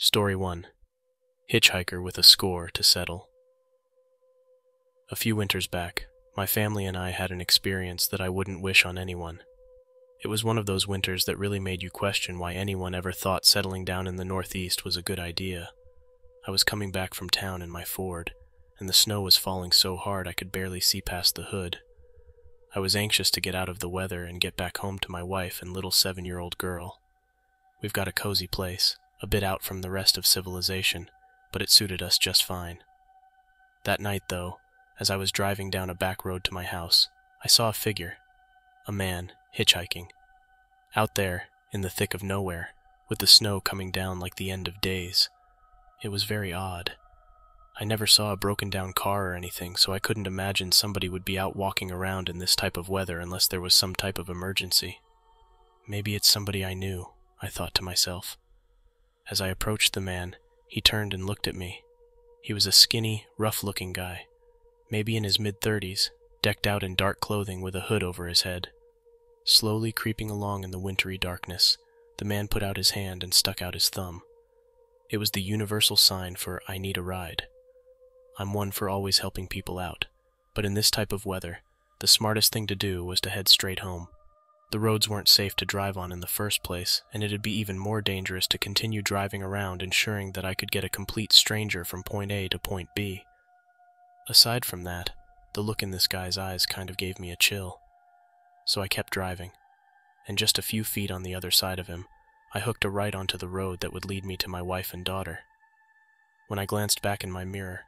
Story 1. Hitchhiker with a score to settle. A few winters back, my family and I had an experience that I wouldn't wish on anyone. It was one of those winters that really made you question why anyone ever thought settling down in the Northeast was a good idea. I was coming back from town in my Ford, and the snow was falling so hard I could barely see past the hood. I was anxious to get out of the weather and get back home to my wife and little 7-year-old girl. We've got a cozy place, a bit out from the rest of civilization, but it suited us just fine. That night, though, as I was driving down a back road to my house, I saw a figure, a man, hitchhiking. Out there, in the thick of nowhere, with the snow coming down like the end of days. It was very odd. I never saw a broken-down car or anything, so I couldn't imagine somebody would be out walking around in this type of weather unless there was some type of emergency. Maybe it's somebody I knew, I thought to myself. As I approached the man, he turned and looked at me. He was a skinny, rough-looking guy, maybe in his mid-30s, decked out in dark clothing with a hood over his head. Slowly creeping along in the wintry darkness, the man put out his hand and stuck out his thumb. It was the universal sign for "I need a ride." I'm one for always helping people out, but in this type of weather, the smartest thing to do was to head straight home. The roads weren't safe to drive on in the first place, and it'd be even more dangerous to continue driving around ensuring that I could get a complete stranger from point A to point B. Aside from that, the look in this guy's eyes kind of gave me a chill. So I kept driving, and just a few feet on the other side of him, I hooked a right onto the road that would lead me to my wife and daughter. When I glanced back in my mirror,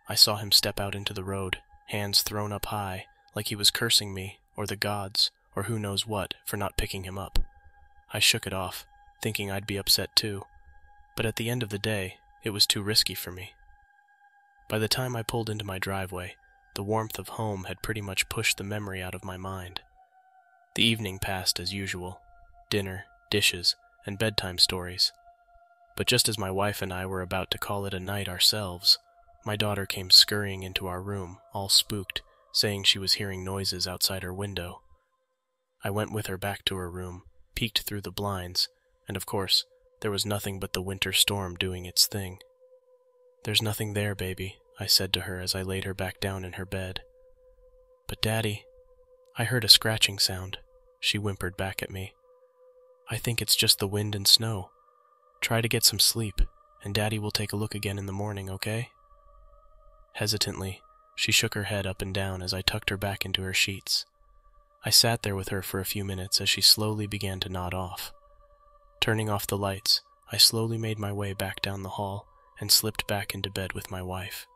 I saw him step out into the road, hands thrown up high, like he was cursing me, or the gods, or who knows what, for not picking him up. I shook it off, thinking I'd be upset too, but at the end of the day, it was too risky for me. By the time I pulled into my driveway, the warmth of home had pretty much pushed the memory out of my mind. The evening passed as usual, dinner, dishes, and bedtime stories. But just as my wife and I were about to call it a night ourselves, my daughter came scurrying into our room, all spooked, saying she was hearing noises outside her window. I went with her back to her room, peeked through the blinds, and of course, there was nothing but the winter storm doing its thing. "There's nothing there, baby," I said to her as I laid her back down in her bed. "But Daddy, I heard a scratching sound," she whimpered back at me. "I think it's just the wind and snow. Try to get some sleep, and Daddy will take a look again in the morning, okay?" Hesitantly, she shook her head up and down as I tucked her back into her sheets. I sat there with her for a few minutes as she slowly began to nod off. Turning off the lights, I slowly made my way back down the hall and slipped back into bed with my wife.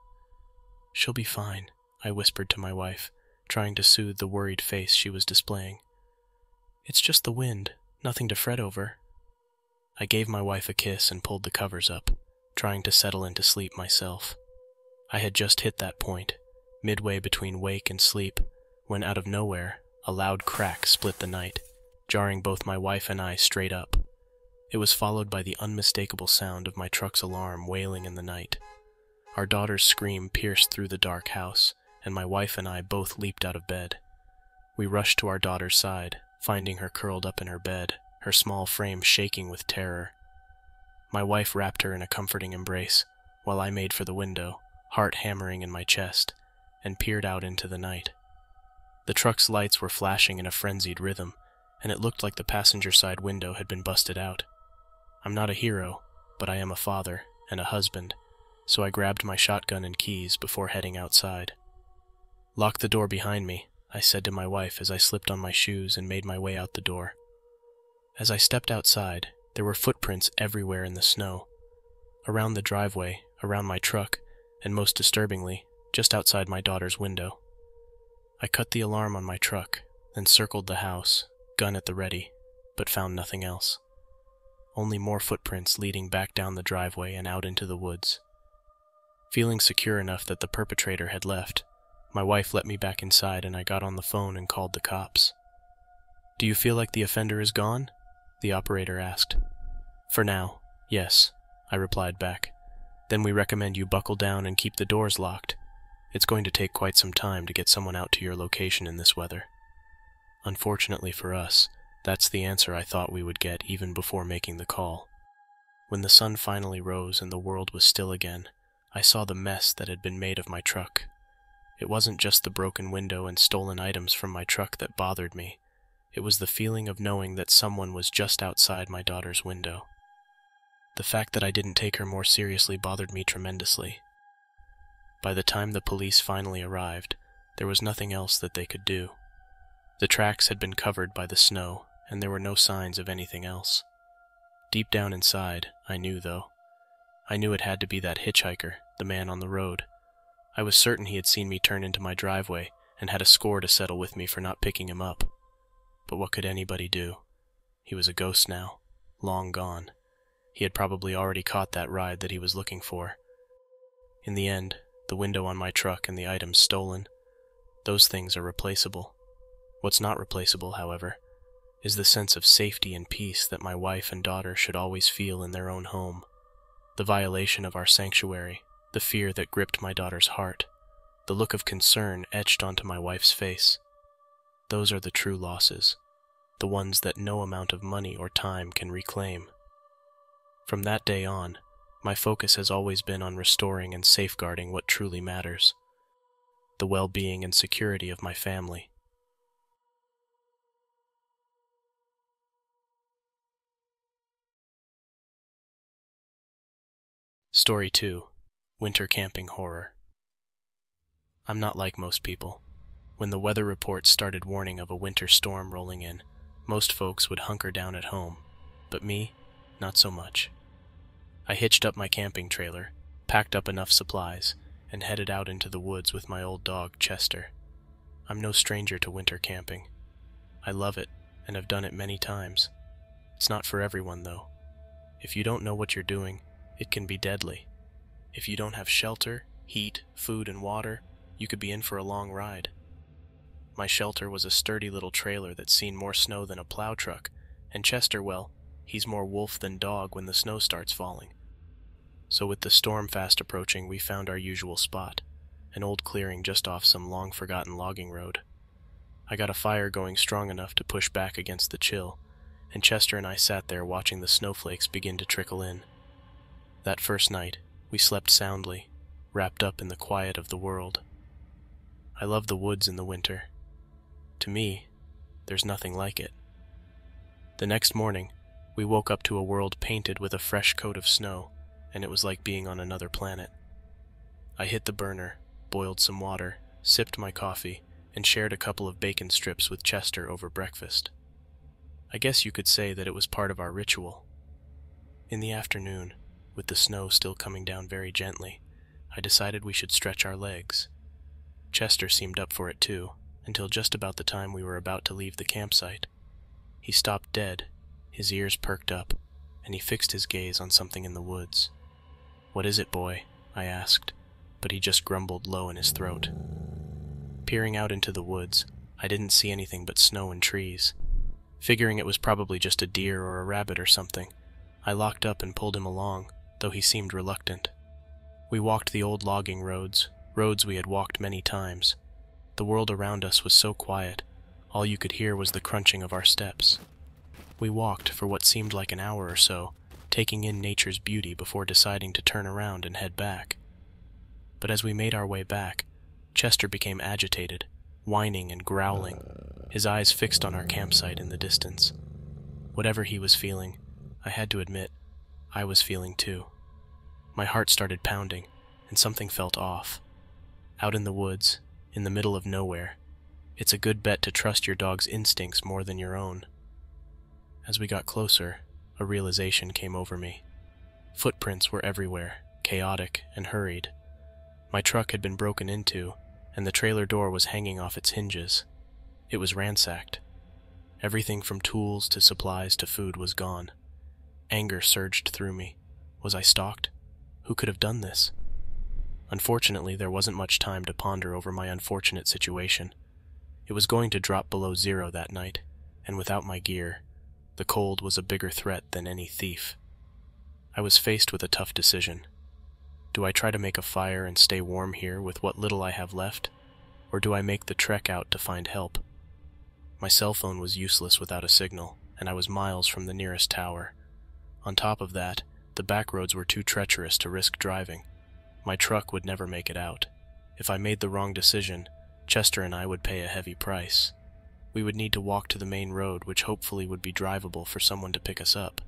"She'll be fine," I whispered to my wife, trying to soothe the worried face she was displaying. "It's just the wind, nothing to fret over." I gave my wife a kiss and pulled the covers up, trying to settle into sleep myself. I had just hit that point, midway between wake and sleep, when out of nowhere, a loud crack split the night, jarring both my wife and I straight up. It was followed by the unmistakable sound of my truck's alarm wailing in the night. Our daughter's scream pierced through the dark house, and my wife and I both leaped out of bed. We rushed to our daughter's side, finding her curled up in her bed, her small frame shaking with terror. My wife wrapped her in a comforting embrace, while I made for the window, heart hammering in my chest, and peered out into the night. The truck's lights were flashing in a frenzied rhythm, and it looked like the passenger side window had been busted out. I'm not a hero, but I am a father and a husband, so I grabbed my shotgun and keys before heading outside. "Lock the door behind me," I said to my wife as I slipped on my shoes and made my way out the door. As I stepped outside, there were footprints everywhere in the snow. Around the driveway, around my truck, and most disturbingly, just outside my daughter's window. I cut the alarm on my truck, then circled the house, gun at the ready, but found nothing else. Only more footprints leading back down the driveway and out into the woods. Feeling secure enough that the perpetrator had left, my wife let me back inside and I got on the phone and called the cops. "Do you feel like the offender is gone?" the operator asked. "For now, yes," I replied back. "Then we recommend you buckle down and keep the doors locked. It's going to take quite some time to get someone out to your location in this weather." Unfortunately for us, that's the answer I thought we would get even before making the call. When the sun finally rose and the world was still again, I saw the mess that had been made of my truck. It wasn't just the broken window and stolen items from my truck that bothered me. It was the feeling of knowing that someone was just outside my daughter's window. The fact that I didn't take her more seriously bothered me tremendously. By the time the police finally arrived, there was nothing else that they could do. The tracks had been covered by the snow, and there were no signs of anything else. Deep down inside, I knew though. I knew it had to be that hitchhiker, the man on the road. I was certain he had seen me turn into my driveway and had a score to settle with me for not picking him up. But what could anybody do? He was a ghost now, long gone. He had probably already caught that ride that he was looking for. In the end, the window on my truck and the items stolen, those things are replaceable. What's not replaceable, however, is the sense of safety and peace that my wife and daughter should always feel in their own home. The violation of our sanctuary, the fear that gripped my daughter's heart, the look of concern etched onto my wife's face. Those are the true losses, the ones that no amount of money or time can reclaim. From that day on, my focus has always been on restoring and safeguarding what truly matters, the well-being and security of my family. Story 2. Winter Camping Horror. I'm not like most people. When the weather reports started warning of a winter storm rolling in, most folks would hunker down at home. But me, not so much. I hitched up my camping trailer, packed up enough supplies, and headed out into the woods with my old dog, Chester. I'm no stranger to winter camping. I love it, and have done it many times. It's not for everyone, though. If you don't know what you're doing, it can be deadly. If you don't have shelter, heat, food, and water, you could be in for a long ride. My shelter was a sturdy little trailer that's seen more snow than a plow truck, and Chester, well, he's more wolf than dog when the snow starts falling. So with the storm fast approaching, we found our usual spot, an old clearing just off some long-forgotten logging road. I got a fire going strong enough to push back against the chill, and Chester and I sat there watching the snowflakes begin to trickle in. That first night, we slept soundly, wrapped up in the quiet of the world. I love the woods in the winter. To me, there's nothing like it. The next morning, we woke up to a world painted with a fresh coat of snow, and it was like being on another planet. I hit the burner, boiled some water, sipped my coffee, and shared a couple of bacon strips with Chester over breakfast. I guess you could say that it was part of our ritual. In the afternoon, with the snow still coming down very gently, I decided we should stretch our legs. Chester seemed up for it too, until just about the time we were about to leave the campsite. He stopped dead, his ears perked up, and he fixed his gaze on something in the woods. "What is it, boy?" I asked, but he just grumbled low in his throat. Peering out into the woods, I didn't see anything but snow and trees. Figuring it was probably just a deer or a rabbit or something, I locked up and pulled him along, though he seemed reluctant. We walked the old logging roads we had walked many times. The world around us was so quiet, all you could hear was the crunching of our steps. We walked for what seemed like an hour or so, taking in nature's beauty before deciding to turn around and head back. But as we made our way back, Chester became agitated, whining and growling, his eyes fixed on our campsite in the distance. Whatever he was feeling, I had to admit, I was feeling too. My heart started pounding, and something felt off. Out in the woods, in the middle of nowhere, it's a good bet to trust your dog's instincts more than your own. As we got closer, a realization came over me. Footprints were everywhere, chaotic and hurried. My truck had been broken into, and the trailer door was hanging off its hinges. It was ransacked. Everything from tools to supplies to food was gone. Anger surged through me. Was I stalked? Who could have done this? Unfortunately, there wasn't much time to ponder over my unfortunate situation. It was going to drop below 0 that night, and without my gear, the cold was a bigger threat than any thief. I was faced with a tough decision. Do I try to make a fire and stay warm here with what little I have left, or do I make the trek out to find help? My cell phone was useless without a signal, and I was miles from the nearest tower. On top of that, The back roads were too treacherous to risk driving. My truck would never make it out. If I made the wrong decision, Chester and I would pay a heavy price. We would need to walk to the main road, which hopefully would be drivable for someone to pick us up.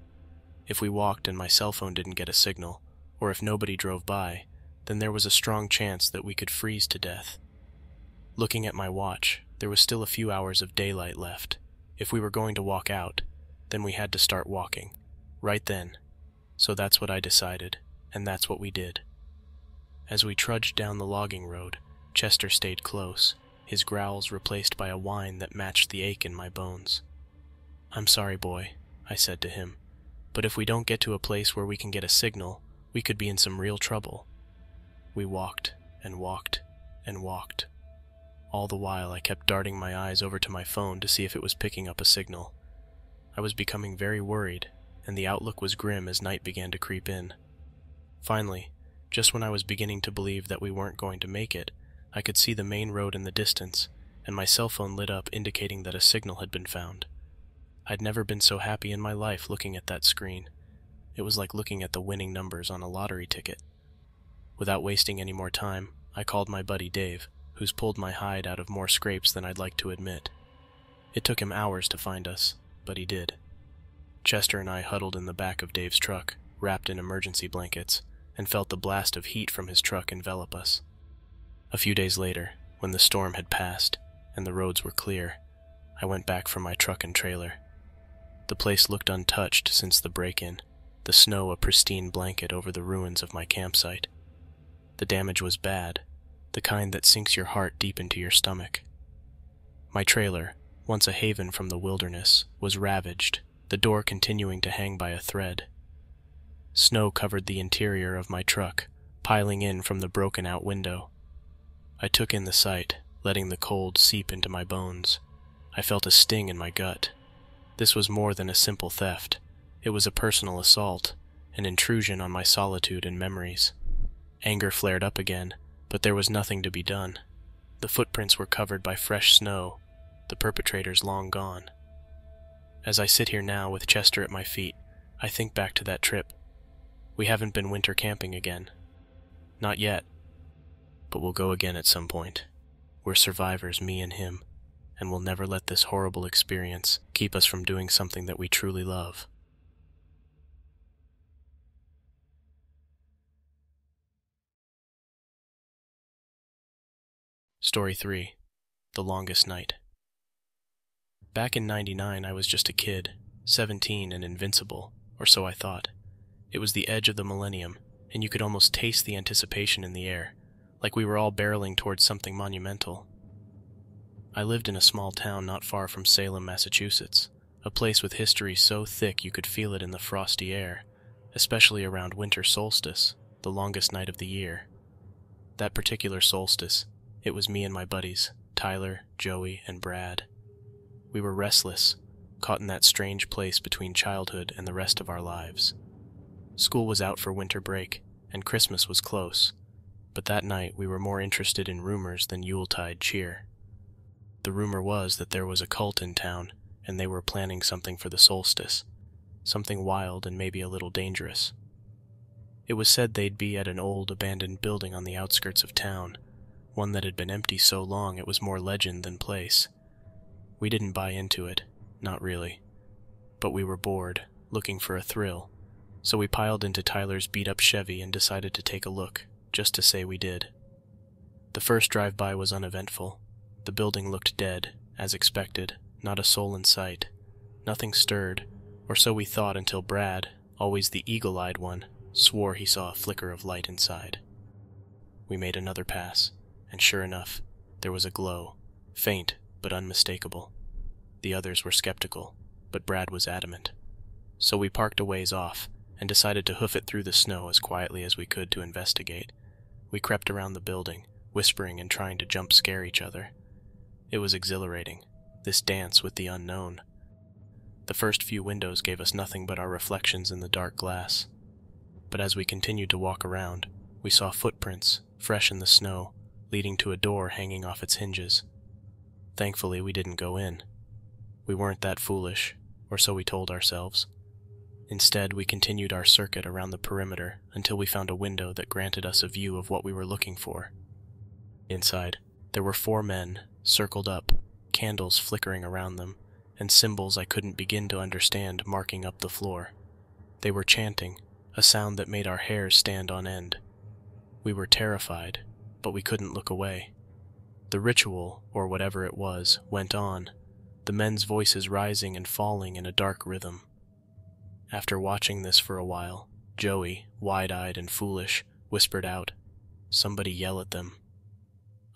If we walked and my cell phone didn't get a signal, or if nobody drove by, then there was a strong chance that we could freeze to death. Looking at my watch, there was still a few hours of daylight left. If we were going to walk out, then we had to start walking. Right then. So that's what I decided, and that's what we did. As we trudged down the logging road, Chester stayed close, his growls replaced by a whine that matched the ache in my bones. "I'm sorry, boy," I said to him, "but if we don't get to a place where we can get a signal, we could be in some real trouble." We walked and walked and walked. All the while I kept darting my eyes over to my phone to see if it was picking up a signal. I was becoming very worried, and the outlook was grim as night began to creep in. Finally, just when I was beginning to believe that we weren't going to make it, I could see the main road in the distance, and my cell phone lit up indicating that a signal had been found. I'd never been so happy in my life looking at that screen. It was like looking at the winning numbers on a lottery ticket. Without wasting any more time, I called my buddy Dave, who's pulled my hide out of more scrapes than I'd like to admit. It took him hours to find us, but he did. Chester and I huddled in the back of Dave's truck, wrapped in emergency blankets, and felt the blast of heat from his truck envelop us. A few days later, when the storm had passed and the roads were clear, I went back for my truck and trailer. The place looked untouched since the break-in, the snow a pristine blanket over the ruins of my campsite. The damage was bad, the kind that sinks your heart deep into your stomach. My trailer, once a haven from the wilderness, was ravaged, the door continuing to hang by a thread. Snow covered the interior of my truck, piling in from the broken-out window. I took in the sight, letting the cold seep into my bones. I felt a sting in my gut. This was more than a simple theft. It was a personal assault, an intrusion on my solitude and memories. Anger flared up again, but there was nothing to be done. The footprints were covered by fresh snow, the perpetrators long gone. As I sit here now with Chester at my feet, I think back to that trip. We haven't been winter camping again. Not yet. But we'll go again at some point. We're survivors, me and him, and we'll never let this horrible experience keep us from doing something that we truly love. Story 3. The Longest Night. Back in '99, I was just a kid, 17 and invincible, or so I thought. It was the edge of the millennium, and you could almost taste the anticipation in the air, like we were all barreling towards something monumental. I lived in a small town not far from Salem, Massachusetts, a place with history so thick you could feel it in the frosty air, especially around winter solstice, the longest night of the year. That particular solstice, it was me and my buddies, Tyler, Joey, and Brad. We were restless, caught in that strange place between childhood and the rest of our lives. School was out for winter break, and Christmas was close, but that night we were more interested in rumors than Yuletide cheer. The rumor was that there was a cult in town, and they were planning something for the solstice, something wild and maybe a little dangerous. It was said they'd be at an old, abandoned building on the outskirts of town, one that had been empty so long it was more legend than place. We didn't buy into it, not really. But we were bored, looking for a thrill, so we piled into Tyler's beat-up Chevy and decided to take a look, just to say we did. The first drive-by was uneventful. The building looked dead, as expected, not a soul in sight. Nothing stirred, or so we thought until Brad, always the eagle-eyed one, swore he saw a flicker of light inside. We made another pass, and sure enough, there was a glow, faint but unmistakable. The others were skeptical, but Brad was adamant. So we parked a ways off, and decided to hoof it through the snow as quietly as we could to investigate. We crept around the building, whispering and trying to jump scare each other. It was exhilarating, this dance with the unknown. The first few windows gave us nothing but our reflections in the dark glass. But as we continued to walk around, we saw footprints, fresh in the snow, leading to a door hanging off its hinges. Thankfully, we didn't go in. We weren't that foolish, or so we told ourselves. Instead, we continued our circuit around the perimeter until we found a window that granted us a view of what we were looking for. Inside, there were 4 men, circled up, candles flickering around them, and symbols I couldn't begin to understand marking up the floor. They were chanting, a sound that made our hairs stand on end. We were terrified, but we couldn't look away. The ritual, or whatever it was, went on, the men's voices rising and falling in a dark rhythm. After watching this for a while, Joey, wide-eyed and foolish, whispered out, "Somebody yell at them."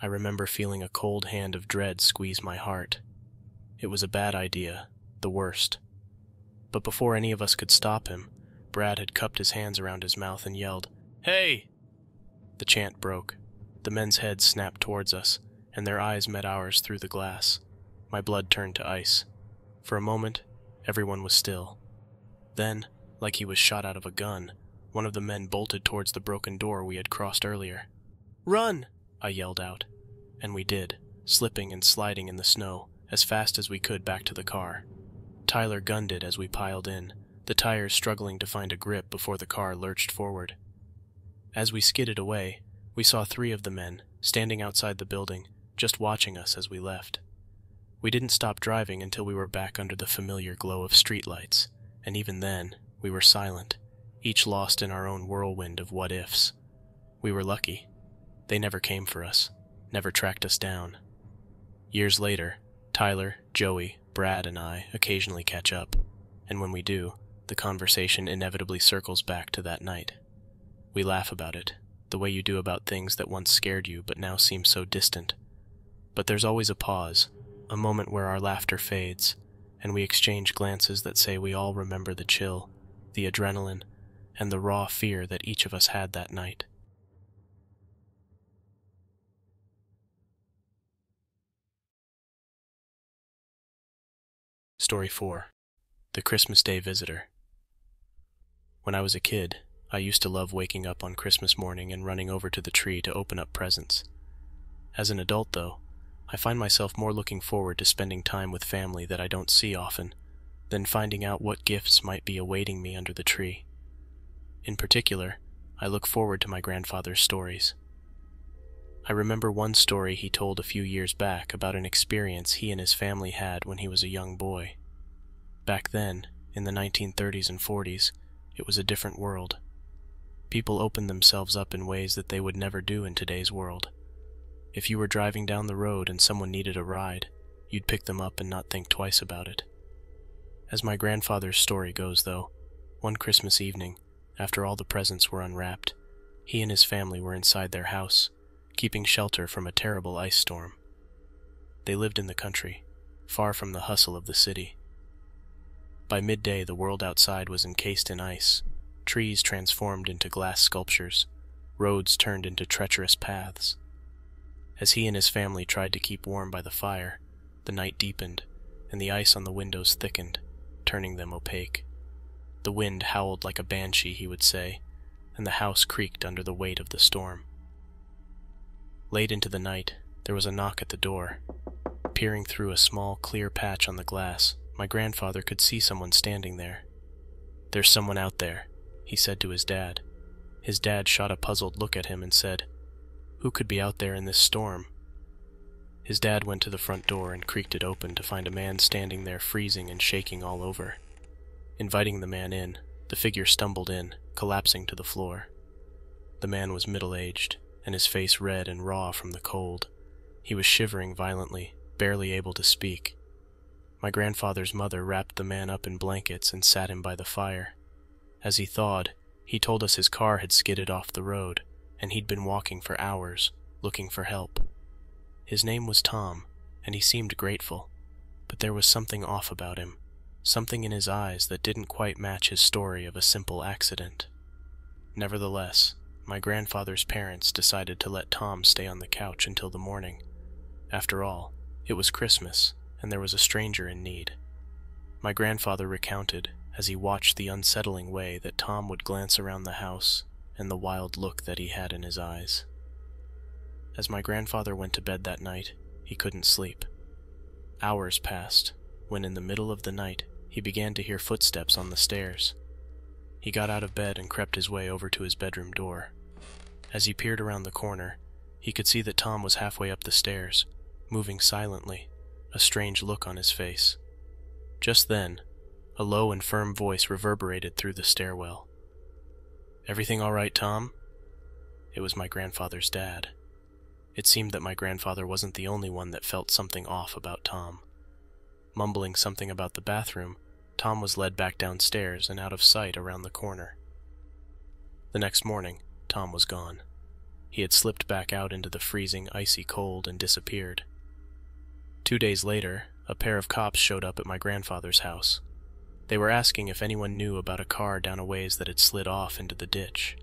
I remember feeling a cold hand of dread squeeze my heart. It was a bad idea, the worst. But before any of us could stop him, Brad had cupped his hands around his mouth and yelled, "Hey!" The chant broke. The men's heads snapped towards us, and their eyes met ours through the glass. My blood turned to ice. For a moment, everyone was still. Then, like he was shot out of a gun, one of the men bolted towards the broken door we had crossed earlier. "Run!" I yelled out, and we did, slipping and sliding in the snow, as fast as we could back to the car. Tyler gunned it as we piled in, the tires struggling to find a grip before the car lurched forward. As we skidded away, we saw 3 of the men, standing outside the building, just watching us as we left. We didn't stop driving until we were back under the familiar glow of streetlights, and even then, we were silent, each lost in our own whirlwind of what-ifs. We were lucky. They never came for us, never tracked us down. Years later, Tyler, Joey, Brad, and I occasionally catch up, and when we do, the conversation inevitably circles back to that night. We laugh about it, the way you do about things that once scared you but now seem so distant. But there's always a pause, a moment where our laughter fades, and we exchange glances that say we all remember the chill, the adrenaline, and the raw fear that each of us had that night. Story 4. The Christmas Day Visitor. When I was a kid, I used to love waking up on Christmas morning and running over to the tree to open up presents. As an adult, though, I find myself more looking forward to spending time with family that I don't see often, than finding out what gifts might be awaiting me under the tree. In particular, I look forward to my grandfather's stories. I remember one story he told a few years back about an experience he and his family had when he was a young boy. Back then, in the 1930s and 40s, it was a different world. People opened themselves up in ways that they would never do in today's world. If you were driving down the road and someone needed a ride, you'd pick them up and not think twice about it. As my grandfather's story goes, though, one Christmas evening, after all the presents were unwrapped, he and his family were inside their house, keeping shelter from a terrible ice storm. They lived in the country, far from the hustle of the city. By midday, the world outside was encased in ice, trees transformed into glass sculptures, roads turned into treacherous paths. As he and his family tried to keep warm by the fire, the night deepened, and the ice on the windows thickened, turning them opaque. The wind howled like a banshee, he would say, and the house creaked under the weight of the storm. Late into the night, there was a knock at the door. Peering through a small, clear patch on the glass, my grandfather could see someone standing there. "There's someone out there," he said to his dad. His dad shot a puzzled look at him and said, "Who could be out there in this storm?" His dad went to the front door and creaked it open to find a man standing there freezing and shaking all over. Inviting the man in, the figure stumbled in, collapsing to the floor. The man was middle-aged, and his face red and raw from the cold. He was shivering violently, barely able to speak. My grandfather's mother wrapped the man up in blankets and sat him by the fire. As he thawed, he told us his car had skidded off the road, and he'd been walking for hours, looking for help. His name was Tom, and he seemed grateful, but there was something off about him, something in his eyes that didn't quite match his story of a simple accident. Nevertheless, my grandfather's parents decided to let Tom stay on the couch until the morning. After all, it was Christmas, and there was a stranger in need. My grandfather recounted, as he watched the unsettling way that Tom would glance around the house and the wild look that he had in his eyes. As my grandfather went to bed that night, he couldn't sleep. Hours passed, when in the middle of the night, he began to hear footsteps on the stairs. He got out of bed and crept his way over to his bedroom door. As he peered around the corner, he could see that Tom was halfway up the stairs, moving silently, a strange look on his face. Just then, a low and firm voice reverberated through the stairwell. "Everything all right, Tom?" It was my grandfather's dad. It seemed that my grandfather wasn't the only one that felt something off about Tom. Mumbling something about the bathroom, Tom was led back downstairs and out of sight around the corner. The next morning, Tom was gone. He had slipped back out into the freezing, icy cold and disappeared. 2 days later, a pair of cops showed up at my grandfather's house. They were asking if anyone knew about a car down a ways that had slid off into the ditch.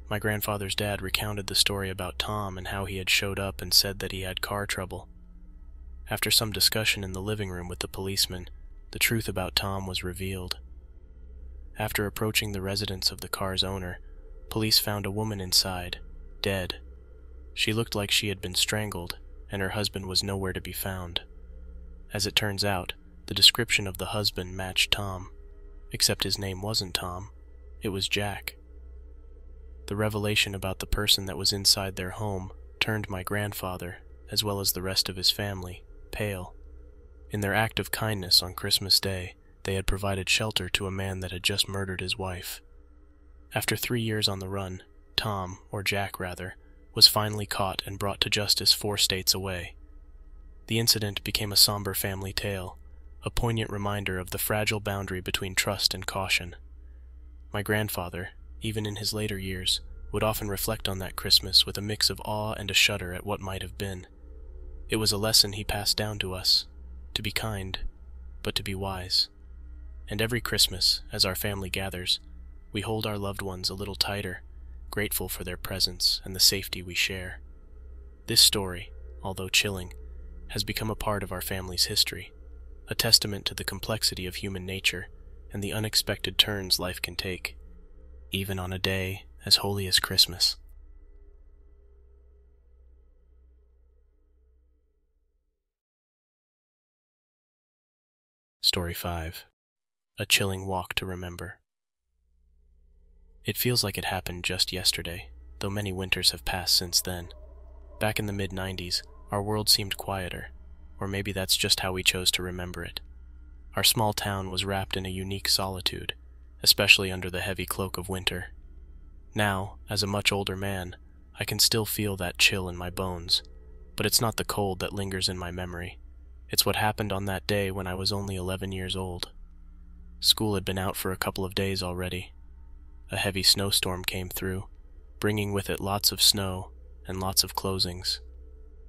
My grandfather's dad recounted the story about Tom and how he had showed up and said that he had car trouble. After some discussion in the living room with the policeman, the truth about Tom was revealed. After approaching the residence of the car's owner, police found a woman inside, dead. She looked like she had been strangled, and her husband was nowhere to be found. As it turns out, the description of the husband matched Tom, except his name wasn't Tom, it was Jack. The revelation about the person that was inside their home turned my grandfather, as well as the rest of his family, pale. In their act of kindness on Christmas Day, they had provided shelter to a man that had just murdered his wife. After 3 years on the run, Tom, or Jack rather, was finally caught and brought to justice 4 states away. The incident became a somber family tale, a poignant reminder of the fragile boundary between trust and caution. My grandfather, even in his later years, would often reflect on that Christmas with a mix of awe and a shudder at what might have been. It was a lesson he passed down to us, to be kind, but to be wise. And every Christmas, as our family gathers, we hold our loved ones a little tighter, grateful for their presence and the safety we share. This story, although chilling, has become a part of our family's history, a testament to the complexity of human nature and the unexpected turns life can take, even on a day as holy as Christmas. Story 5. A Chilling Walk to Remember. It feels like it happened just yesterday, though many winters have passed since then. Back in the mid-90s, our world seemed quieter, or maybe that's just how we chose to remember it. Our small town was wrapped in a unique solitude, especially under the heavy cloak of winter. Now, as a much older man, I can still feel that chill in my bones, but it's not the cold that lingers in my memory. It's what happened on that day when I was only 11 years old. School had been out for a couple of days already. A heavy snowstorm came through, bringing with it lots of snow and lots of closings.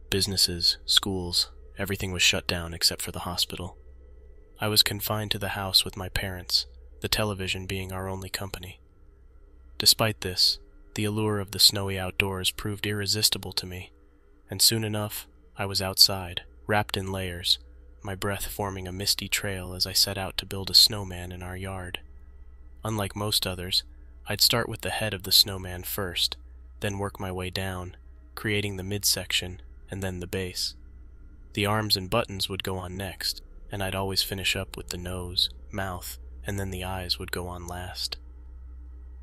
Businesses, schools, everything was shut down except for the hospital. I was confined to the house with my parents, the television being our only company. Despite this, the allure of the snowy outdoors proved irresistible to me, and soon enough, I was outside, wrapped in layers, my breath forming a misty trail as I set out to build a snowman in our yard. Unlike most others, I'd start with the head of the snowman first, then work my way down, creating the midsection and then the base. The arms and buttons would go on next, and I'd always finish up with the nose, mouth, and then the eyes would go on last.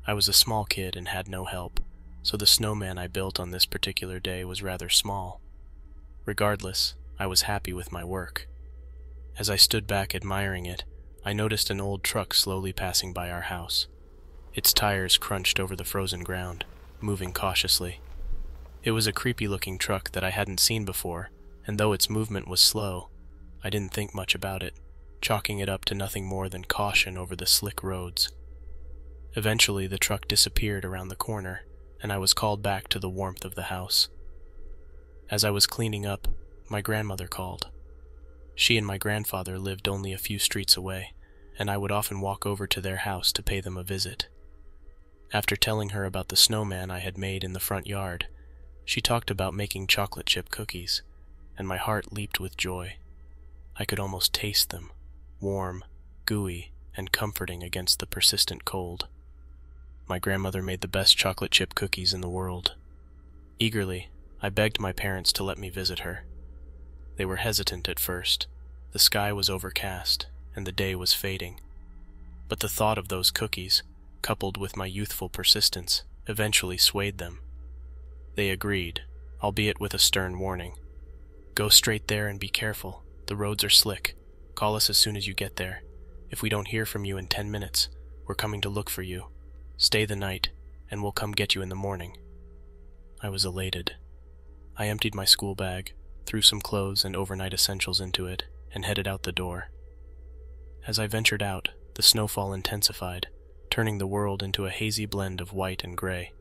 I was a small kid and had no help, so the snowman I built on this particular day was rather small. Regardless, I was happy with my work. As I stood back admiring it, I noticed an old truck slowly passing by our house. Its tires crunched over the frozen ground, moving cautiously. It was a creepy-looking truck that I hadn't seen before, and though its movement was slow, I didn't think much about it, chalking it up to nothing more than caution over the slick roads. Eventually, the truck disappeared around the corner, and I was called back to the warmth of the house. As I was cleaning up, my grandmother called. She and my grandfather lived only a few streets away, and I would often walk over to their house to pay them a visit. After telling her about the snowman I had made in the front yard, she talked about making chocolate chip cookies, and my heart leaped with joy. I could almost taste them, warm, gooey, and comforting against the persistent cold. My grandmother made the best chocolate chip cookies in the world. Eagerly, I begged my parents to let me visit her. They were hesitant at first. The sky was overcast, and the day was fading. But the thought of those cookies, coupled with my youthful persistence, eventually swayed them. They agreed, albeit with a stern warning. "Go straight there and be careful. The roads are slick. Call us as soon as you get there. If we don't hear from you in 10 minutes, we're coming to look for you. Stay the night, and we'll come get you in the morning." I was elated. I emptied my school bag, threw some clothes and overnight essentials into it, and headed out the door. As I ventured out, the snowfall intensified, turning the world into a hazy blend of white and gray.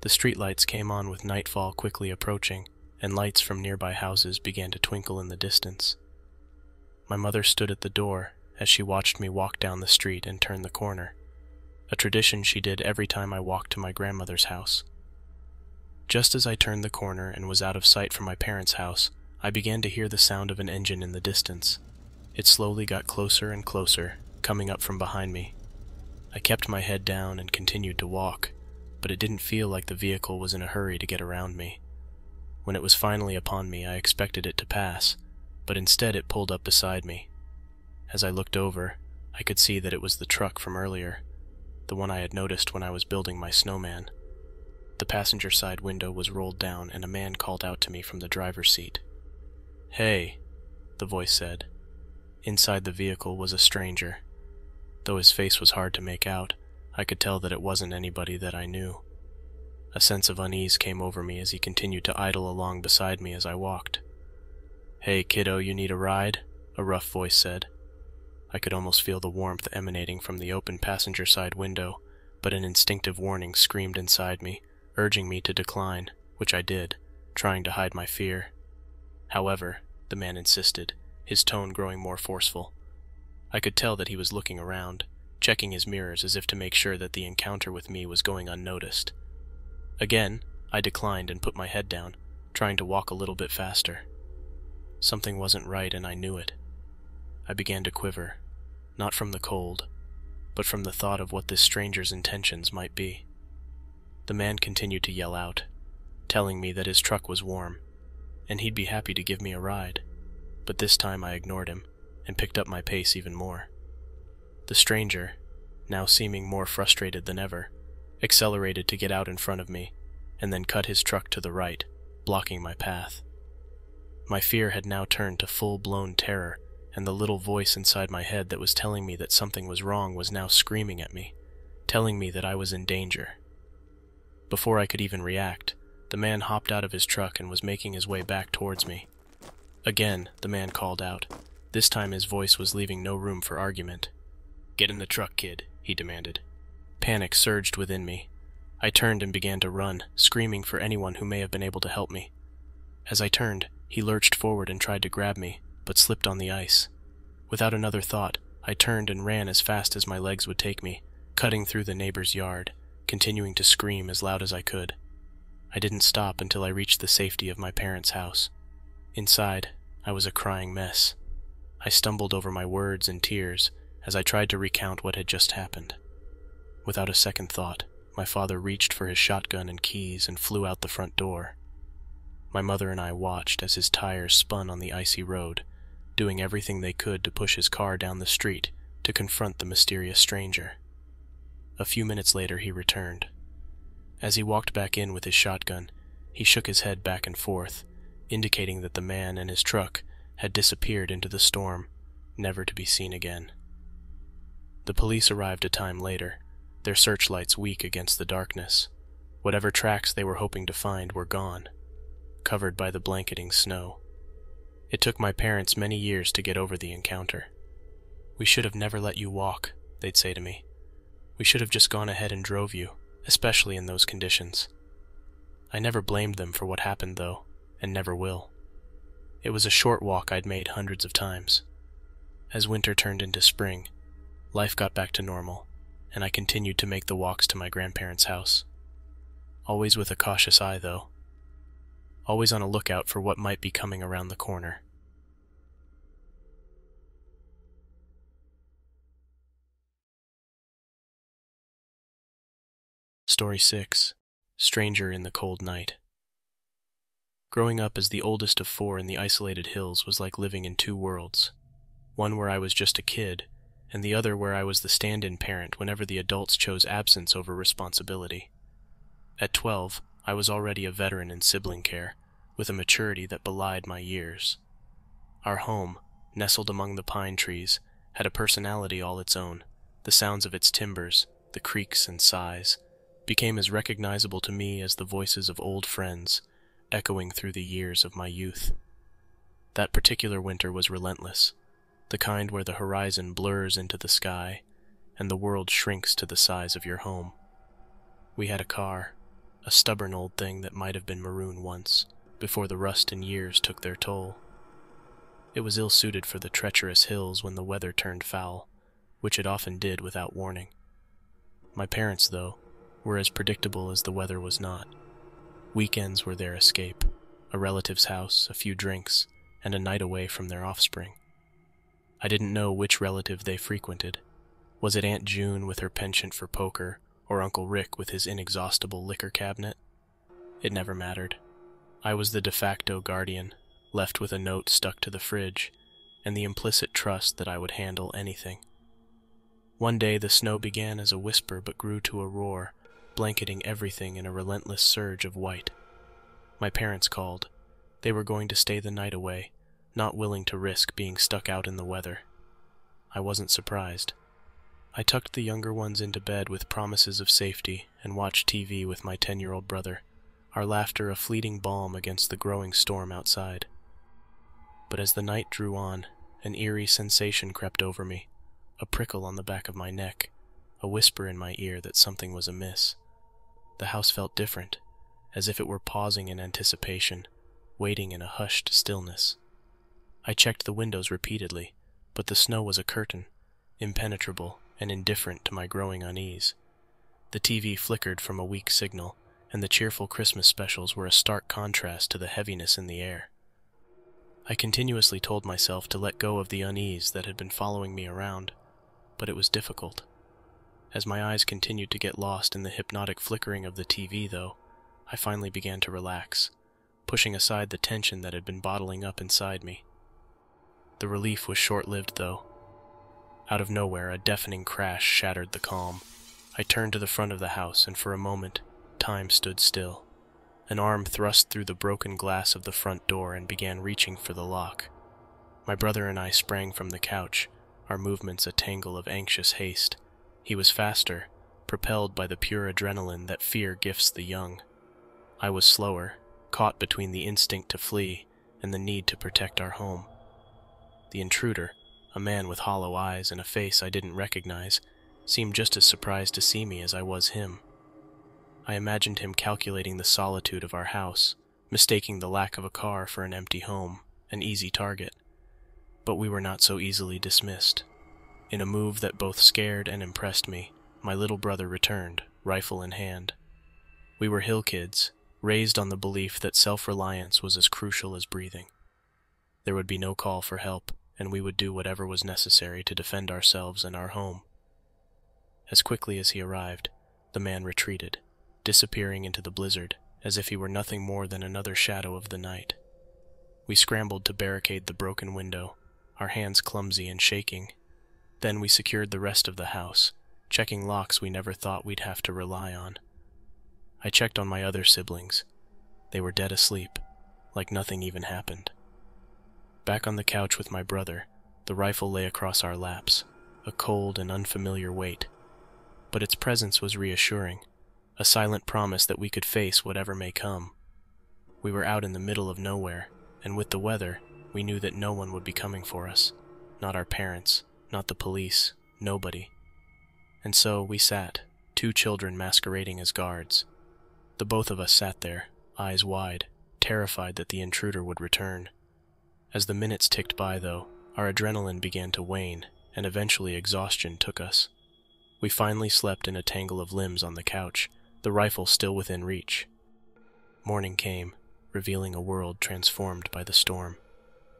The streetlights came on with nightfall quickly approaching, and lights from nearby houses began to twinkle in the distance. My mother stood at the door as she watched me walk down the street and turn the corner, a tradition she did every time I walked to my grandmother's house. Just as I turned the corner and was out of sight from my parents' house, I began to hear the sound of an engine in the distance. It slowly got closer and closer, coming up from behind me. I kept my head down and continued to walk, but it didn't feel like the vehicle was in a hurry to get around me. When it was finally upon me, I expected it to pass, but instead it pulled up beside me. As I looked over, I could see that it was the truck from earlier, the one I had noticed when I was building my snowman. The passenger side window was rolled down and a man called out to me from the driver's seat. "Hey," the voice said. Inside the vehicle was a stranger. Though his face was hard to make out, I could tell that it wasn't anybody that I knew. A sense of unease came over me as he continued to idle along beside me as I walked. "Hey, kiddo, you need a ride?" a rough voice said. I could almost feel the warmth emanating from the open passenger side window, but an instinctive warning screamed inside me, urging me to decline, which I did, trying to hide my fear. However, the man insisted, his tone growing more forceful. I could tell that he was looking around, checking his mirrors as if to make sure that the encounter with me was going unnoticed. Again, I declined and put my head down, trying to walk a little bit faster. Something wasn't right and I knew it. I began to quiver, not from the cold, but from the thought of what this stranger's intentions might be. The man continued to yell out, telling me that his truck was warm, and he'd be happy to give me a ride, but this time I ignored him and picked up my pace even more. The stranger, now seeming more frustrated than ever, accelerated to get out in front of me, and then cut his truck to the right, blocking my path. My fear had now turned to full-blown terror, and the little voice inside my head that was telling me that something was wrong was now screaming at me, telling me that I was in danger. Before I could even react, the man hopped out of his truck and was making his way back towards me. Again, the man called out. This time his voice was leaving no room for argument. "Get in the truck, kid," he demanded. Panic surged within me. I turned and began to run, screaming for anyone who may have been able to help me. As I turned, he lurched forward and tried to grab me, but slipped on the ice. Without another thought, I turned and ran as fast as my legs would take me, cutting through the neighbor's yard, continuing to scream as loud as I could. I didn't stop until I reached the safety of my parents' house. Inside, I was a crying mess. I stumbled over my words in tears as I tried to recount what had just happened. Without a second thought, my father reached for his shotgun and keys and flew out the front door. My mother and I watched as his tires spun on the icy road, doing everything they could to push his car down the street to confront the mysterious stranger. A few minutes later he returned. As he walked back in with his shotgun, he shook his head back and forth, indicating that the man and his truck had disappeared into the storm, never to be seen again. The police arrived a time later, their searchlights weak against the darkness. Whatever tracks they were hoping to find were gone, covered by the blanketing snow. It took my parents many years to get over the encounter. "We should have never let you walk," they'd say to me. "We should have just gone ahead and drove you, especially in those conditions." I never blamed them for what happened, though, and never will. It was a short walk I'd made hundreds of times. As winter turned into spring, life got back to normal, and I continued to make the walks to my grandparents' house. Always with a cautious eye, though. Always on a lookout for what might be coming around the corner. Story 6. Stranger in the Cold Night. Growing up as the oldest of 4 in the isolated hills was like living in 2 worlds. One where I was just a kid, and the other where I was the stand-in parent whenever the adults chose absence over responsibility. At 12, I was already a veteran in sibling care, with a maturity that belied my years. Our home, nestled among the pine trees, had a personality all its own. The sounds of its timbers, the creaks and sighs, became as recognizable to me as the voices of old friends, echoing through the years of my youth. That particular winter was relentless, the kind where the horizon blurs into the sky, and the world shrinks to the size of your home. We had a car, a stubborn old thing that might have been maroon once, before the rust and years took their toll. It was ill-suited for the treacherous hills when the weather turned foul, which it often did without warning. My parents, though, were as predictable as the weather was not. Weekends were their escape, a relative's house, a few drinks, and a night away from their offspring. I didn't know which relative they frequented. Was it Aunt June with her penchant for poker, or Uncle Rick with his inexhaustible liquor cabinet? It never mattered. I was the de facto guardian, left with a note stuck to the fridge, and the implicit trust that I would handle anything. One day the snow began as a whisper but grew to a roar, blanketing everything in a relentless surge of white. My parents called. They were going to stay the night away, not willing to risk being stuck out in the weather. I wasn't surprised. I tucked the younger ones into bed with promises of safety and watched TV with my 10-year-old brother, our laughter a fleeting balm against the growing storm outside. But as the night drew on, an eerie sensation crept over me, a prickle on the back of my neck, a whisper in my ear that something was amiss. The house felt different, as if it were pausing in anticipation, waiting in a hushed stillness. I checked the windows repeatedly, but the snow was a curtain, impenetrable and indifferent to my growing unease. The TV flickered from a weak signal, and the cheerful Christmas specials were a stark contrast to the heaviness in the air. I continuously told myself to let go of the unease that had been following me around, but it was difficult. As my eyes continued to get lost in the hypnotic flickering of the TV, though, I finally began to relax, pushing aside the tension that had been bottling up inside me. The relief was short-lived, though. Out of nowhere, a deafening crash shattered the calm. I turned to the front of the house, and for a moment, time stood still. An arm thrust through the broken glass of the front door and began reaching for the lock. My brother and I sprang from the couch, our movements a tangle of anxious haste. He was faster, propelled by the pure adrenaline that fear gifts the young. I was slower, caught between the instinct to flee and the need to protect our home. The intruder, a man with hollow eyes and a face I didn't recognize, seemed just as surprised to see me as I was him. I imagined him calculating the solitude of our house, mistaking the lack of a car for an empty home, an easy target. But we were not so easily dismissed. In a move that both scared and impressed me, my little brother returned, rifle in hand. We were hill kids, raised on the belief that self-reliance was as crucial as breathing. There would be no call for help, and we would do whatever was necessary to defend ourselves and our home. As quickly as he arrived, the man retreated, disappearing into the blizzard, as if he were nothing more than another shadow of the night. We scrambled to barricade the broken window, our hands clumsy and shaking. Then we secured the rest of the house, checking locks we never thought we'd have to rely on. I checked on my other siblings. They were dead asleep, like nothing even happened. Back on the couch with my brother, the rifle lay across our laps, a cold and unfamiliar weight. But its presence was reassuring, a silent promise that we could face whatever may come. We were out in the middle of nowhere, and with the weather, we knew that no one would be coming for us. Not our parents, not the police, nobody. And so we sat, two children masquerading as guards. The both of us sat there, eyes wide, terrified that the intruder would return. As the minutes ticked by, though, our adrenaline began to wane, and eventually exhaustion took us. We finally slept in a tangle of limbs on the couch, the rifle still within reach. Morning came, revealing a world transformed by the storm.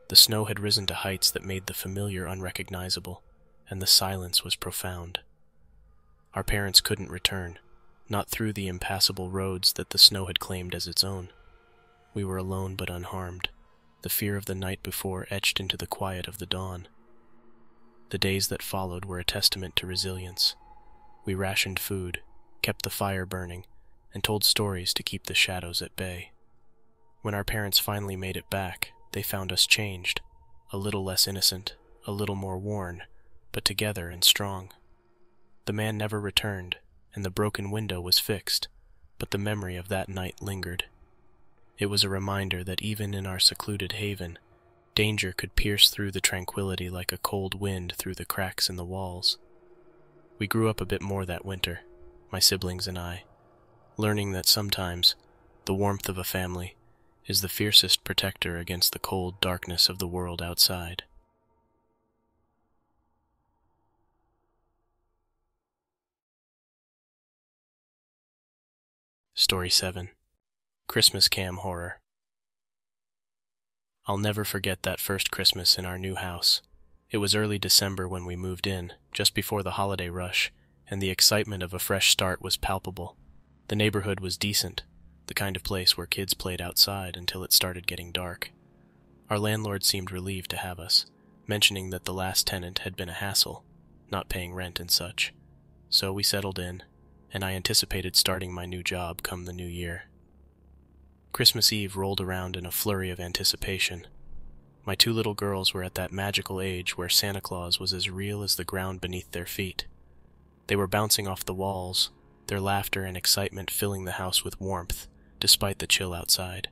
The snow had risen to heights that made the familiar unrecognizable, and the silence was profound. Our parents couldn't return, not through the impassable roads that the snow had claimed as its own. We were alone but unharmed, the fear of the night before etched into the quiet of the dawn. The days that followed were a testament to resilience. We rationed food, kept the fire burning, and told stories to keep the shadows at bay. When our parents finally made it back, they found us changed, a little less innocent, a little more worn, but together and strong. The man never returned, and the broken window was fixed, but the memory of that night lingered. It was a reminder that even in our secluded haven, danger could pierce through the tranquility like a cold wind through the cracks in the walls. We grew up a bit more that winter, my siblings and I, learning that sometimes the warmth of a family is the fiercest protector against the cold darkness of the world outside. Story 7. Christmas Cam Horror. I'll never forget that first Christmas in our new house. It was early December when we moved in, just before the holiday rush, and the excitement of a fresh start was palpable. The neighborhood was decent, the kind of place where kids played outside until it started getting dark. Our landlord seemed relieved to have us, mentioning that the last tenant had been a hassle, not paying rent and such. So we settled in, and I anticipated starting my new job come the new year. Christmas Eve rolled around in a flurry of anticipation. My 2 little girls were at that magical age where Santa Claus was as real as the ground beneath their feet. They were bouncing off the walls, their laughter and excitement filling the house with warmth, despite the chill outside.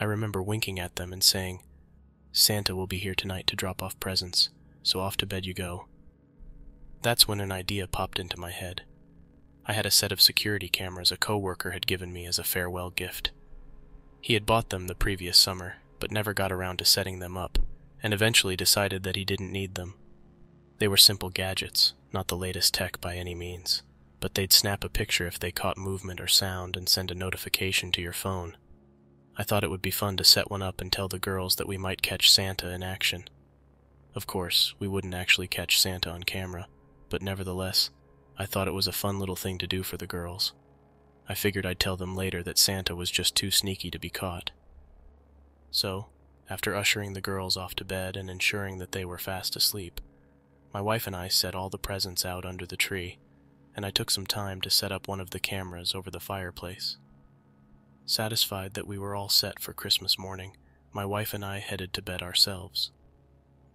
I remember winking at them and saying, "Santa will be here tonight to drop off presents, so off to bed you go." That's when an idea popped into my head. I had a set of security cameras a coworker had given me as a farewell gift. He had bought them the previous summer, but never got around to setting them up, and eventually decided that he didn't need them. They were simple gadgets, not the latest tech by any means, but they'd snap a picture if they caught movement or sound and send a notification to your phone. I thought it would be fun to set one up and tell the girls that we might catch Santa in action. Of course, we wouldn't actually catch Santa on camera, but nevertheless, I thought it was a fun little thing to do for the girls. I figured I'd tell them later that Santa was just too sneaky to be caught. So, after ushering the girls off to bed and ensuring that they were fast asleep, my wife and I set all the presents out under the tree, and I took some time to set up one of the cameras over the fireplace. Satisfied that we were all set for Christmas morning, my wife and I headed to bed ourselves.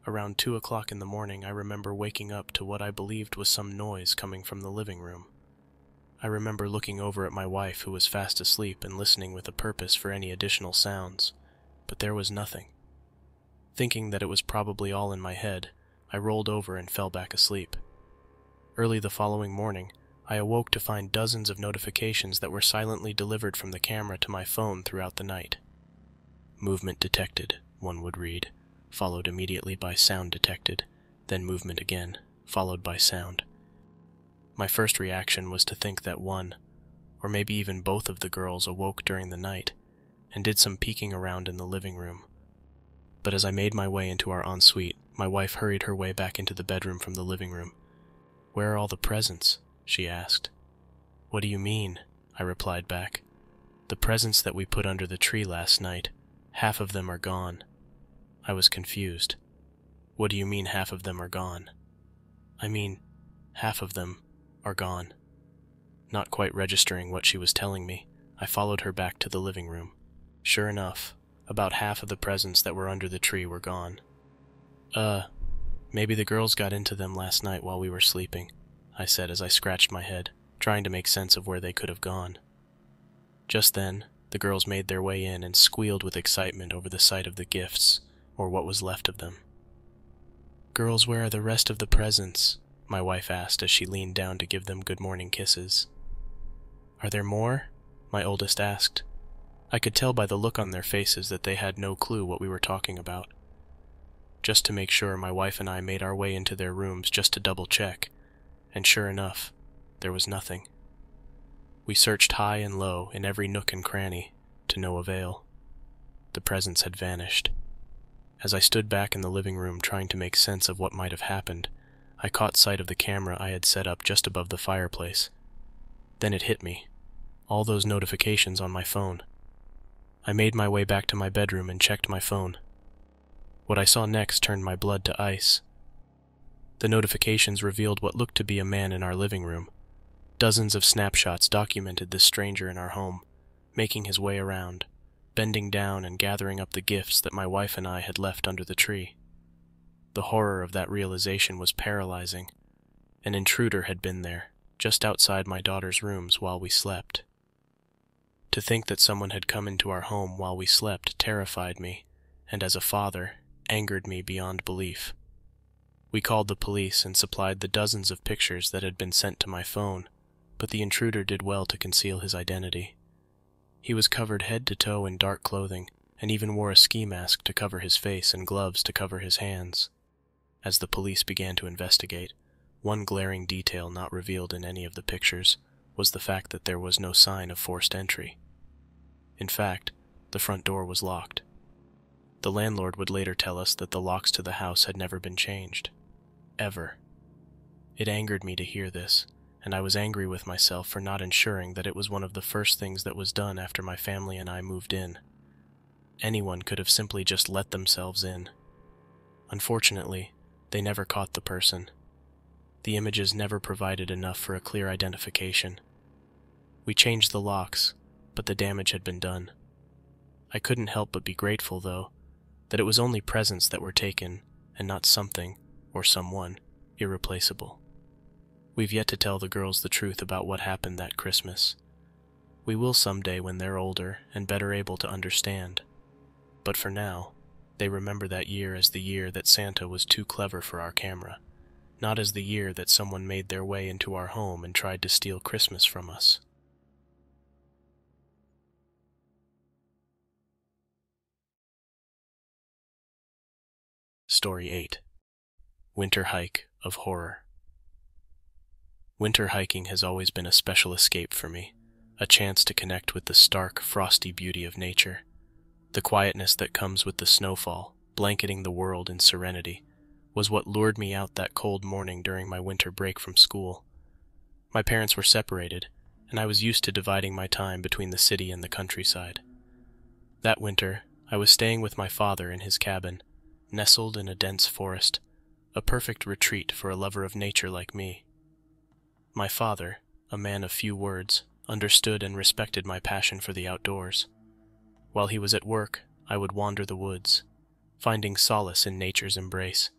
Around 2 o'clock in the morning, I remember waking up to what I believed was some noise coming from the living room. I remember looking over at my wife, who was fast asleep and listening with a purpose for any additional sounds, but there was nothing. Thinking that it was probably all in my head, I rolled over and fell back asleep. Early the following morning, I awoke to find dozens of notifications that were silently delivered from the camera to my phone throughout the night. "Movement detected," one would read, followed immediately by "sound detected," then movement again, followed by sound. My first reaction was to think that one, or maybe even both of the girls awoke during the night, and did some peeking around in the living room. But as I made my way into our ensuite, my wife hurried her way back into the bedroom from the living room. "Where are all the presents?" she asked. "What do you mean?" I replied back. "The presents that we put under the tree last night, half of them are gone." I was confused. "What do you mean half of them are gone?" "I mean, half of them are gone." Not quite registering what she was telling me, I followed her back to the living room. Sure enough, about half of the presents that were under the tree were gone. Maybe the girls got into them last night while we were sleeping," I said as I scratched my head, trying to make sense of where they could have gone. Just then, the girls made their way in and squealed with excitement over the sight of the gifts, or what was left of them. "Girls, where are the rest of the presents?" my wife asked as she leaned down to give them good morning kisses. "Are there more?" my oldest asked. I could tell by the look on their faces that they had no clue what we were talking about. Just to make sure, my wife and I made our way into their rooms just to double check, and sure enough, there was nothing. We searched high and low in every nook and cranny, to no avail. The presents had vanished. As I stood back in the living room trying to make sense of what might have happened, I caught sight of the camera I had set up just above the fireplace. Then it hit me. All those notifications on my phone. I made my way back to my bedroom and checked my phone. What I saw next turned my blood to ice. The notifications revealed what looked to be a man in our living room. Dozens of snapshots documented this stranger in our home, making his way around, bending down and gathering up the gifts that my wife and I had left under the tree. The horror of that realization was paralyzing. An intruder had been there, just outside my daughter's rooms while we slept. To think that someone had come into our home while we slept terrified me, and as a father, angered me beyond belief. We called the police and supplied the dozens of pictures that had been sent to my phone, but the intruder did well to conceal his identity. He was covered head to toe in dark clothing, and even wore a ski mask to cover his face and gloves to cover his hands. As the police began to investigate, one glaring detail not revealed in any of the pictures was the fact that there was no sign of forced entry. In fact, the front door was locked. The landlord would later tell us that the locks to the house had never been changed. Ever. It angered me to hear this, and I was angry with myself for not ensuring that it was one of the first things that was done after my family and I moved in. Anyone could have simply just let themselves in. Unfortunately, they never caught the person. The images never provided enough for a clear identification. We changed the locks, but the damage had been done. I couldn't help but be grateful, though, that it was only presents that were taken, and not something, or someone, irreplaceable. We've yet to tell the girls the truth about what happened that Christmas. We will someday when they're older and better able to understand. But for now, they remember that year as the year that Santa was too clever for our camera, not as the year that someone made their way into our home and tried to steal Christmas from us. Story 8. Winter Hike of Horror. Winter hiking has always been a special escape for me, a chance to connect with the stark, frosty beauty of nature. The quietness that comes with the snowfall, blanketing the world in serenity, was what lured me out that cold morning during my winter break from school. My parents were separated, and I was used to dividing my time between the city and the countryside. That winter, I was staying with my father in his cabin, nestled in a dense forest, a perfect retreat for a lover of nature like me. My father, a man of few words, understood and respected my passion for the outdoors. While he was at work, I would wander the woods, finding solace in nature's embrace.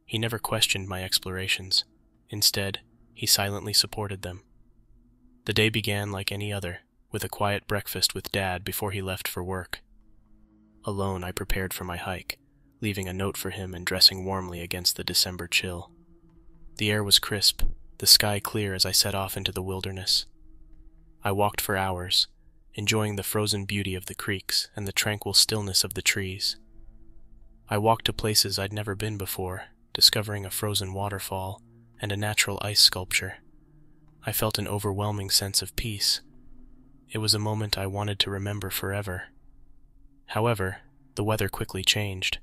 He never questioned my explorations. Instead, he silently supported them. The day began like any other, with a quiet breakfast with Dad before he left for work. Alone, I prepared for my hike, leaving a note for him and dressing warmly against the December chill. The air was crisp, the sky clear as I set off into the wilderness. I walked for hours, enjoying the frozen beauty of the creeks and the tranquil stillness of the trees. I walked to places I'd never been before, discovering a frozen waterfall and a natural ice sculpture. I felt an overwhelming sense of peace. It was a moment I wanted to remember forever. However, the weather quickly changed.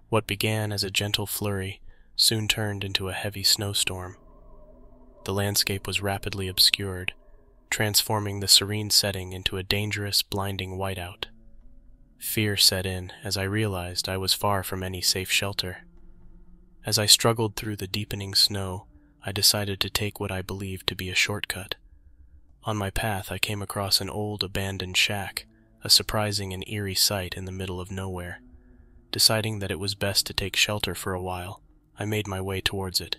What began as a gentle flurry soon turned into a heavy snowstorm. The landscape was rapidly obscured, transforming the serene setting into a dangerous, blinding whiteout. Fear set in as I realized I was far from any safe shelter. As I struggled through the deepening snow, I decided to take what I believed to be a shortcut. On my path, I came across an old, abandoned shack, a surprising and eerie sight in the middle of nowhere. Deciding that it was best to take shelter for a while, I made my way towards it.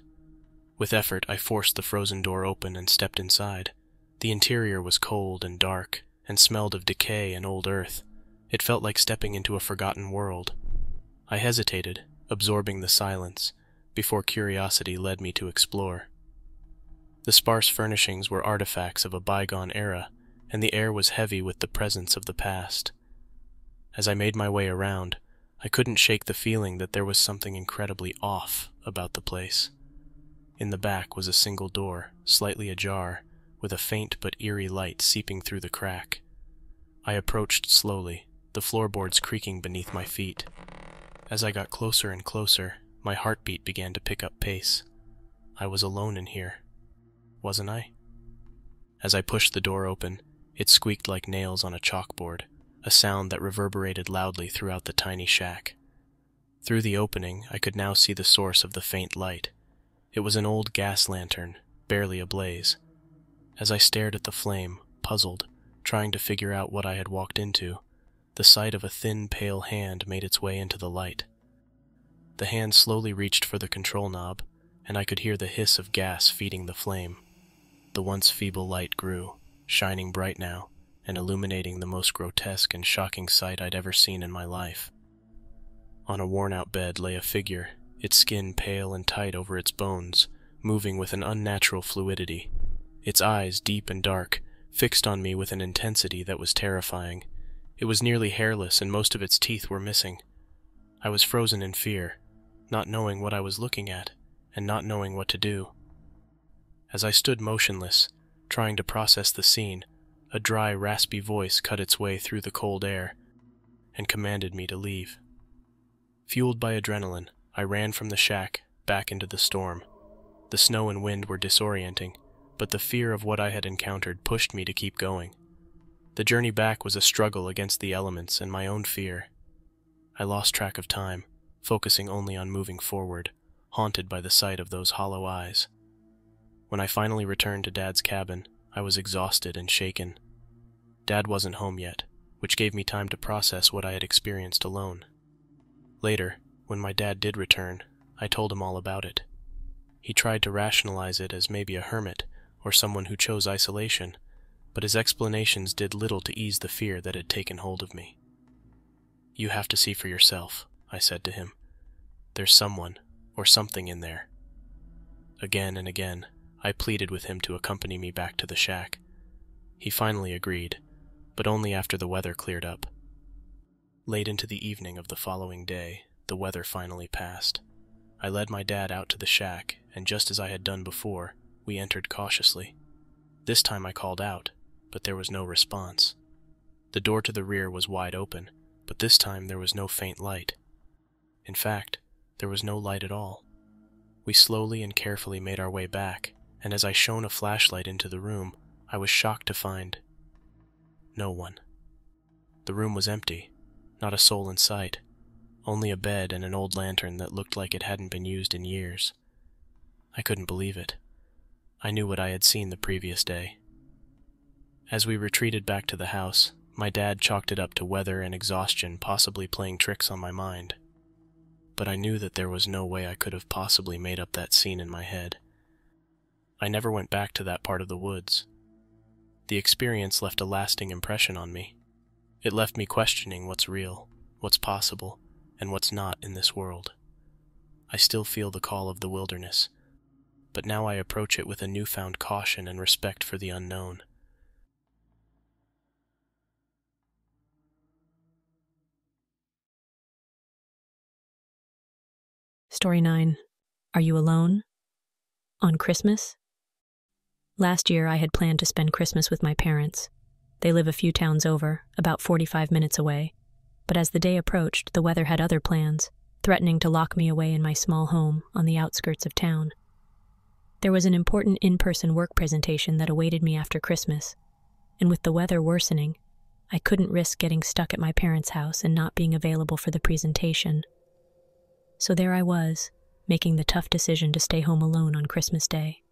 With effort, I forced the frozen door open and stepped inside. The interior was cold and dark, and smelled of decay and old earth. It felt like stepping into a forgotten world. I hesitated, absorbing the silence, before curiosity led me to explore. The sparse furnishings were artifacts of a bygone era, and the air was heavy with the presence of the past. As I made my way around, I couldn't shake the feeling that there was something incredibly off about the place. In the back was a single door, slightly ajar, with a faint but eerie light seeping through the crack. I approached slowly, the floorboards creaking beneath my feet. As I got closer and closer, my heartbeat began to pick up pace. I was alone in here, wasn't I? As I pushed the door open, it squeaked like nails on a chalkboard, a sound that reverberated loudly throughout the tiny shack. Through the opening, I could now see the source of the faint light. It was an old gas lantern, barely ablaze. As I stared at the flame, puzzled, trying to figure out what I had walked into, the sight of a thin, pale hand made its way into the light. The hand slowly reached for the control knob, and I could hear the hiss of gas feeding the flame. The once feeble light grew, shining bright now, and illuminating the most grotesque and shocking sight I'd ever seen in my life. On a worn-out bed lay a figure, its skin pale and tight over its bones, moving with an unnatural fluidity. Its eyes, deep and dark, fixed on me with an intensity that was terrifying. It was nearly hairless, and most of its teeth were missing. I was frozen in fear, not knowing what I was looking at, and not knowing what to do. As I stood motionless, trying to process the scene, a dry, raspy voice cut its way through the cold air and commanded me to leave. Fueled by adrenaline, I ran from the shack, back into the storm. The snow and wind were disorienting, but the fear of what I had encountered pushed me to keep going. The journey back was a struggle against the elements and my own fear. I lost track of time, focusing only on moving forward, haunted by the sight of those hollow eyes. When I finally returned to Dad's cabin, I was exhausted and shaken. Dad wasn't home yet, which gave me time to process what I had experienced alone. Later, when my dad did return, I told him all about it. He tried to rationalize it as maybe a hermit or someone who chose isolation, but his explanations did little to ease the fear that had taken hold of me. "You have to see for yourself," I said to him. "There's someone or something in there." Again and again, I pleaded with him to accompany me back to the shack. He finally agreed, but only after the weather cleared up. Late into the evening of the following day, the weather finally passed. I led my dad out to the shack, and just as I had done before, we entered cautiously. This time I called out, but there was no response. The door to the rear was wide open, but this time there was no faint light. In fact, there was no light at all. We slowly and carefully made our way back, and as I shone a flashlight into the room, I was shocked to find no one. The room was empty, not a soul in sight, only a bed and an old lantern that looked like it hadn't been used in years. I couldn't believe it. I knew what I had seen the previous day. As we retreated back to the house, my dad chalked it up to weather and exhaustion possibly playing tricks on my mind. But I knew that there was no way I could have possibly made up that scene in my head. I never went back to that part of the woods. The experience left a lasting impression on me. It left me questioning what's real, what's possible, and what's not in this world. I still feel the call of the wilderness, but now I approach it with a newfound caution and respect for the unknown. Story 9. Are you alone? On Christmas? Last year I had planned to spend Christmas with my parents. They live a few towns over, about 45 minutes away, but as the day approached, the weather had other plans, threatening to lock me away in my small home on the outskirts of town. There was an important in-person work presentation that awaited me after Christmas, and with the weather worsening, I couldn't risk getting stuck at my parents' house and not being available for the presentation. So there I was, making the tough decision to stay home alone on Christmas Day.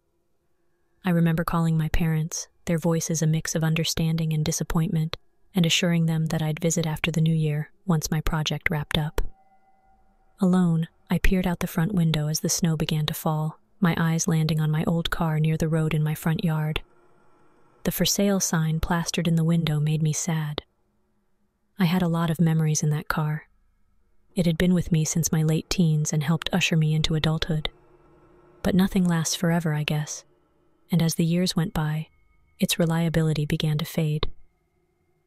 I remember calling my parents, their voices a mix of understanding and disappointment, and assuring them that I'd visit after the new year, once my project wrapped up. Alone, I peered out the front window as the snow began to fall, my eyes landing on my old car near the road in my front yard. The for sale sign plastered in the window made me sad. I had a lot of memories in that car. It had been with me since my late teens and helped usher me into adulthood. But nothing lasts forever, I guess, and as the years went by, its reliability began to fade.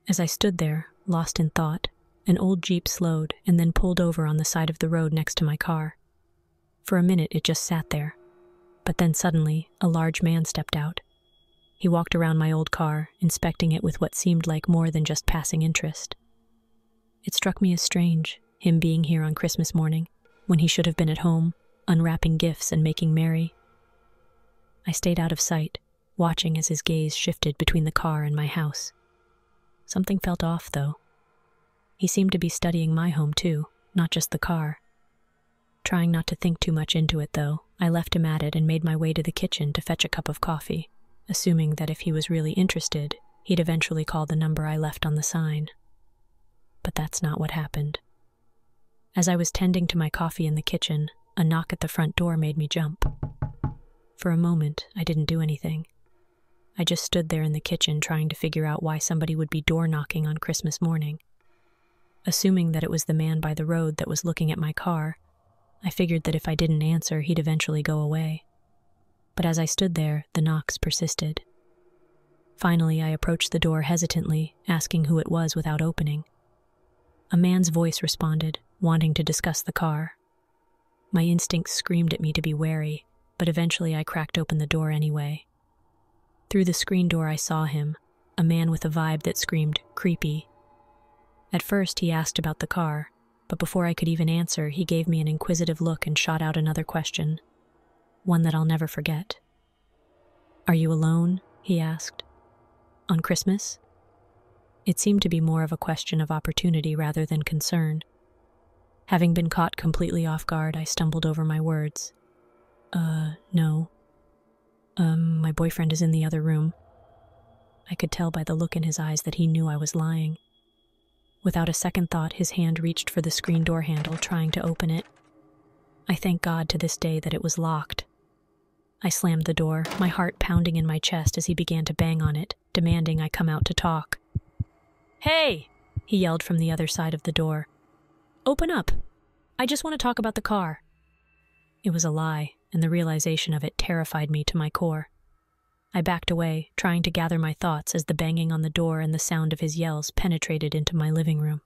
As I stood there, lost in thought, an old Jeep slowed and then pulled over on the side of the road next to my car. For a minute it just sat there, but then suddenly a large man stepped out. He walked around my old car, inspecting it with what seemed like more than just passing interest. It struck me as strange, him being here on Christmas morning, when he should have been at home, unwrapping gifts and making merry. I stayed out of sight, watching as his gaze shifted between the car and my house. Something felt off, though. He seemed to be studying my home too, not just the car. Trying not to think too much into it, though, I left him at it and made my way to the kitchen to fetch a cup of coffee, assuming that if he was really interested, he'd eventually call the number I left on the sign. But that's not what happened. As I was tending to my coffee in the kitchen, a knock at the front door made me jump. For a moment, I didn't do anything. I just stood there in the kitchen trying to figure out why somebody would be door knocking on Christmas morning. Assuming that it was the man by the road that was looking at my car, I figured that if I didn't answer, he'd eventually go away. But as I stood there, the knocks persisted. Finally, I approached the door hesitantly, asking who it was without opening. A man's voice responded, wanting to discuss the car. My instincts screamed at me to be wary, but eventually I cracked open the door anyway. Through the screen door I saw him, a man with a vibe that screamed, creepy. At first he asked about the car, but before I could even answer, he gave me an inquisitive look and shot out another question, one that I'll never forget. "Are you alone?" he asked. "On Christmas?" It seemed to be more of a question of opportunity rather than concern. Having been caught completely off guard, I stumbled over my words. No. My boyfriend is in the other room." I could tell by the look in his eyes that he knew I was lying. Without a second thought, his hand reached for the screen door handle, trying to open it. I thank God to this day that it was locked. I slammed the door, my heart pounding in my chest as he began to bang on it, demanding I come out to talk. "Hey!" he yelled from the other side of the door. "Open up! I just want to talk about the car." It was a lie, and the realization of it terrified me to my core. I backed away, trying to gather my thoughts as the banging on the door and the sound of his yells penetrated into my living room.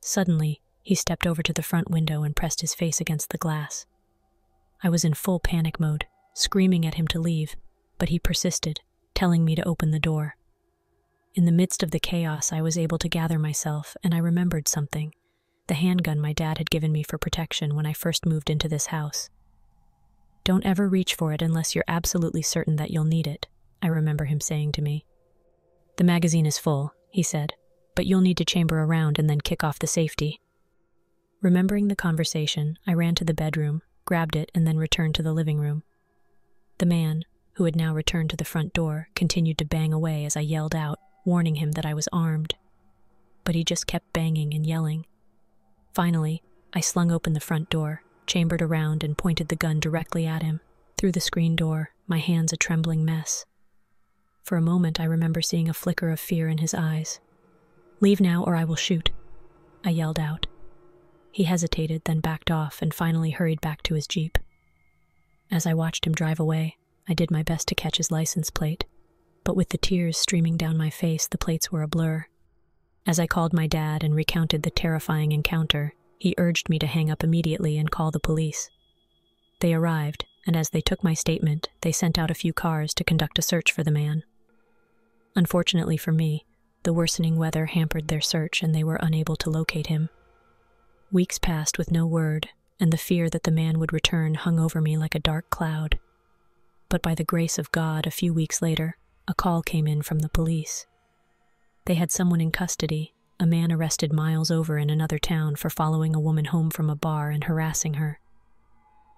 Suddenly, he stepped over to the front window and pressed his face against the glass. I was in full panic mode, screaming at him to leave, but he persisted, telling me to open the door. In the midst of the chaos, I was able to gather myself, and I remembered something: the handgun my dad had given me for protection when I first moved into this house. "Don't ever reach for it unless you're absolutely certain that you'll need it," I remember him saying to me. "The magazine is full," he said, "but you'll need to chamber around and then kick off the safety." Remembering the conversation, I ran to the bedroom, grabbed it, and then returned to the living room. The man, who had now returned to the front door, continued to bang away as I yelled out, warning him that I was armed. But he just kept banging and yelling. Finally, I slung open the front door, chambered around, and pointed the gun directly at him, through the screen door, my hands a trembling mess. For a moment, I remember seeing a flicker of fear in his eyes. "Leave now or I will shoot," I yelled out. He hesitated, then backed off, and finally hurried back to his Jeep. As I watched him drive away, I did my best to catch his license plate, but with the tears streaming down my face, the plates were a blur. As I called my dad and recounted the terrifying encounter, he urged me to hang up immediately and call the police. They arrived, and as they took my statement, they sent out a few cars to conduct a search for the man. Unfortunately for me, the worsening weather hampered their search and they were unable to locate him. Weeks passed with no word, and the fear that the man would return hung over me like a dark cloud. But by the grace of God, a few weeks later, a call came in from the police. They had someone in custody, a man arrested miles over in another town for following a woman home from a bar and harassing her.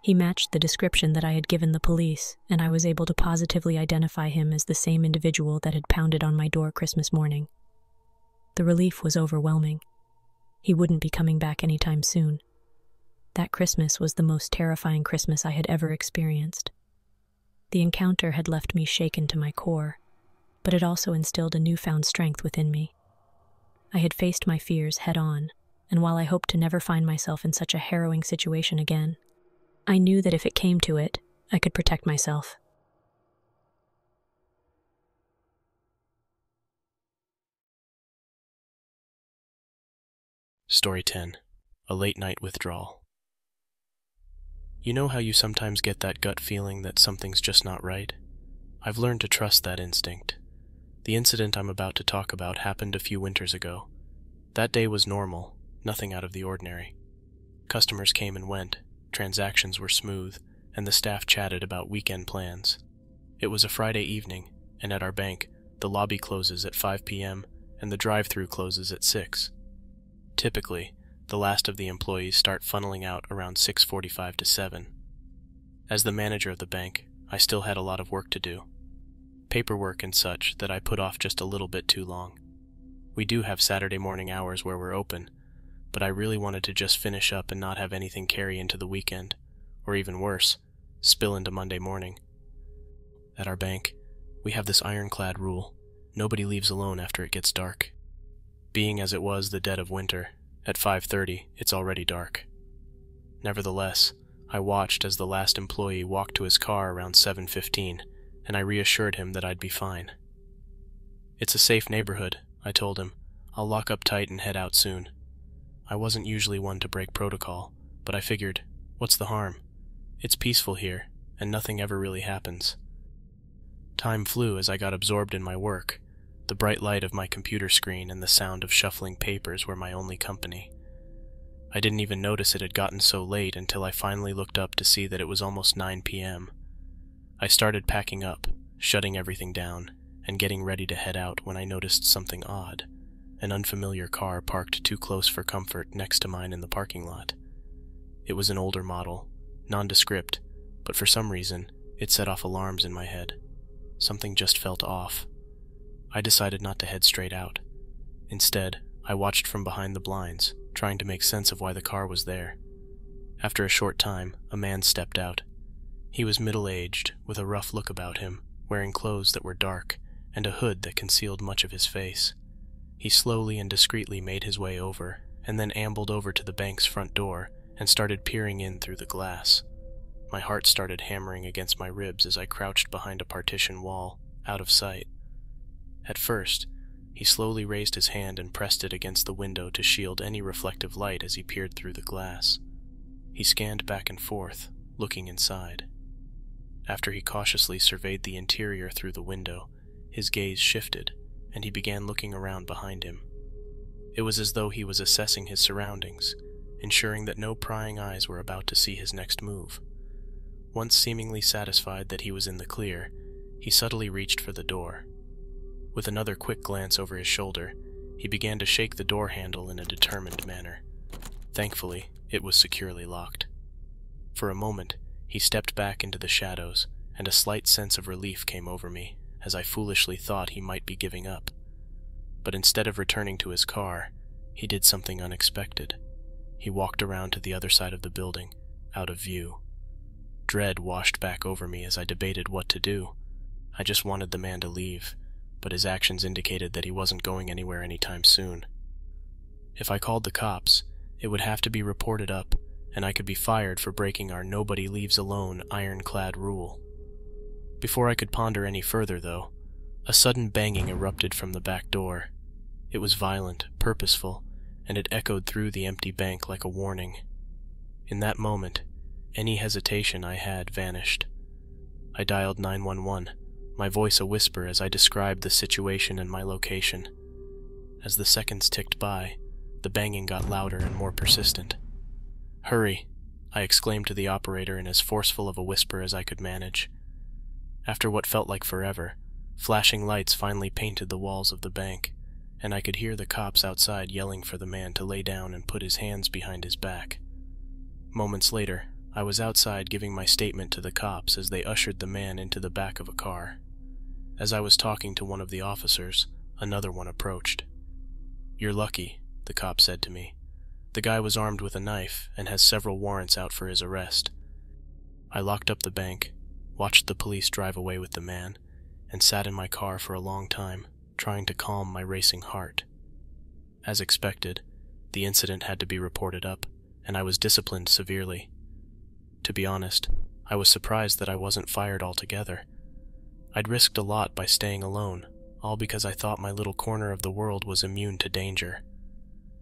He matched the description that I had given the police, and I was able to positively identify him as the same individual that had pounded on my door Christmas morning. The relief was overwhelming. He wouldn't be coming back anytime soon. That Christmas was the most terrifying Christmas I had ever experienced. The encounter had left me shaken to my core, but it also instilled a newfound strength within me. I had faced my fears head-on, and while I hoped to never find myself in such a harrowing situation again, I knew that if it came to it, I could protect myself. Story 10. A late-night withdrawal. You know how you sometimes get that gut feeling that something's just not right? I've learned to trust that instinct. The incident I'm about to talk about happened a few winters ago. That day was normal, nothing out of the ordinary. Customers came and went, transactions were smooth, and the staff chatted about weekend plans. It was a Friday evening, and at our bank, the lobby closes at 5 p.m. and the drive-thru closes at 6. Typically, The last of the employees start funneling out around 6:45 to 7. As the manager of the bank, I still had a lot of work to do. Paperwork and such that I put off just a little bit too long. We do have Saturday morning hours where we're open, but I really wanted to just finish up and not have anything carry into the weekend, or even worse, spill into Monday morning. At our bank, we have this ironclad rule: nobody leaves alone after it gets dark. Being as it was the dead of winter, at 5:30 it's already dark. Nevertheless, I watched as the last employee walked to his car around 7:15, and I reassured him that I'd be fine. "It's a safe neighborhood," I told him. "I'll lock up tight and head out soon." I wasn't usually one to break protocol, but I figured, what's the harm? It's peaceful here, and nothing ever really happens. Time flew as I got absorbed in my work. The bright light of my computer screen and the sound of shuffling papers were my only company. I didn't even notice it had gotten so late until I finally looked up to see that it was almost 9 p.m. I started packing up, shutting everything down, and getting ready to head out when I noticed something odd. An unfamiliar car parked too close for comfort next to mine in the parking lot. It was an older model, nondescript, but for some reason, it set off alarms in my head. Something just felt off. I decided not to head straight out. Instead, I watched from behind the blinds, trying to make sense of why the car was there. After a short time, a man stepped out. He was middle-aged, with a rough look about him, wearing clothes that were dark, and a hood that concealed much of his face. He slowly and discreetly made his way over, and then ambled over to the bank's front door and started peering in through the glass. My heart started hammering against my ribs as I crouched behind a partition wall, out of sight. At first, he slowly raised his hand and pressed it against the window to shield any reflective light as he peered through the glass. He scanned back and forth, looking inside. After he cautiously surveyed the interior through the window, his gaze shifted, and he began looking around behind him. It was as though he was assessing his surroundings, ensuring that no prying eyes were about to see his next move. Once seemingly satisfied that he was in the clear, he subtly reached for the door. With another quick glance over his shoulder, he began to shake the door handle in a determined manner. Thankfully, it was securely locked. For a moment, he stepped back into the shadows, and a slight sense of relief came over me, as I foolishly thought he might be giving up. But instead of returning to his car, he did something unexpected. He walked around to the other side of the building, out of view. Dread washed back over me as I debated what to do. I just wanted the man to leave, but his actions indicated that he wasn't going anywhere anytime soon. If I called the cops, it would have to be reported up, and I could be fired for breaking our nobody leaves alone ironclad rule. Before I could ponder any further, though, a sudden banging erupted from the back door. It was violent, purposeful, and it echoed through the empty bank like a warning. In that moment, any hesitation I had vanished. I dialed 911, my voice a whisper as I described the situation and my location. As the seconds ticked by, the banging got louder and more persistent. "Hurry," I exclaimed to the operator in as forceful of a whisper as I could manage. After what felt like forever, flashing lights finally painted the walls of the bank, and I could hear the cops outside yelling for the man to lay down and put his hands behind his back. Moments later, I was outside giving my statement to the cops as they ushered the man into the back of a car. As I was talking to one of the officers, another one approached. "You're lucky," the cop said to me. "The guy was armed with a knife and has several warrants out for his arrest." I locked up the bank, watched the police drive away with the man, and sat in my car for a long time, trying to calm my racing heart. As expected, the incident had to be reported up, and I was disciplined severely. To be honest, I was surprised that I wasn't fired altogether. I'd risked a lot by staying alone, all because I thought my little corner of the world was immune to danger.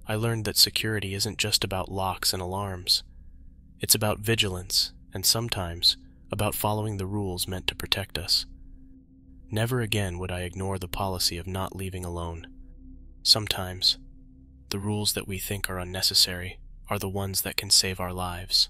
I learned that security isn't just about locks and alarms. It's about vigilance, and sometimes about following the rules meant to protect us. Never again would I ignore the policy of not leaving alone. Sometimes, the rules that we think are unnecessary are the ones that can save our lives.